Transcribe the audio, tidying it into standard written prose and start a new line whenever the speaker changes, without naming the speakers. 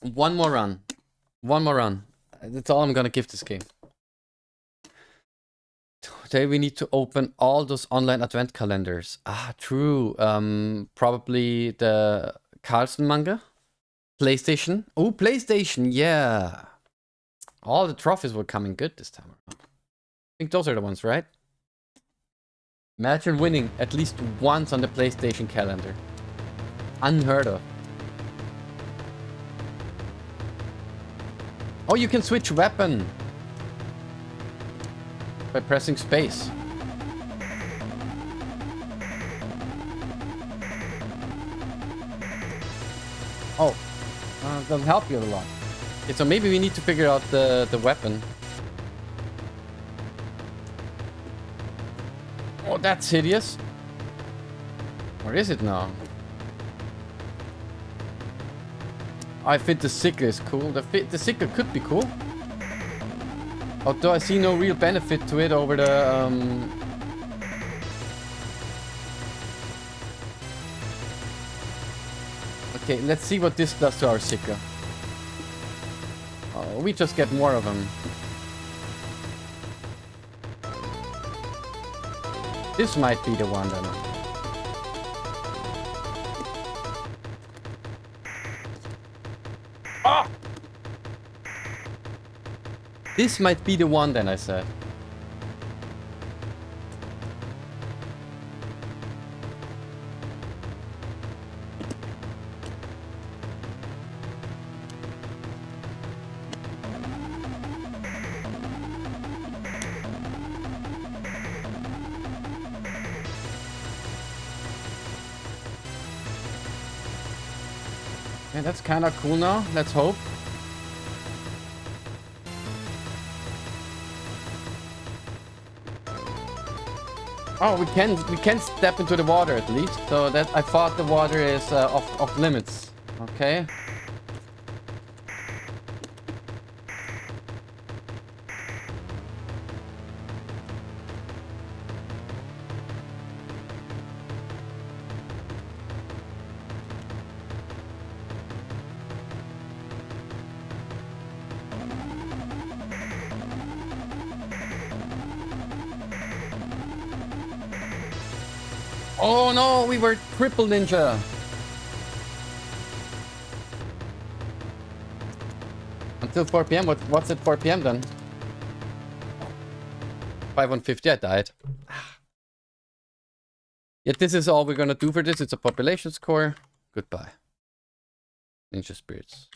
One more run. One more run. That's all I'm gonna give this game. Today we need to open all those online advent calendars. Ah, true. Probably the Carlson manga? PlayStation? Oh, PlayStation, yeah. All the trophies were coming good this time around. I think those are the ones, right? Imagine winning at least once on the PlayStation calendar. Unheard of. Oh, you can switch weapon by pressing space. Oh, that'll help you a lot. Okay, so maybe we need to figure out the weapon. Oh, that's hideous. Where is it now? I think the sickle is cool. The sickle could be cool. Although I see no real benefit to it over the... Okay, let's see what this does to our sickle. Oh, we just get more of them. This might be the one then. Ah! This might be the one then, I said. Yeah, that's kind of cool now. Let's hope. Oh, we can step into the water at least. So that I thought the water is off limits. Okay. Oh no, we were triple ninja. Until 4 p.m. What's at 4 p.m. then? 5150, I died. Yet this is all we're gonna do for this. It's a population score. Goodbye. Ninja spirits.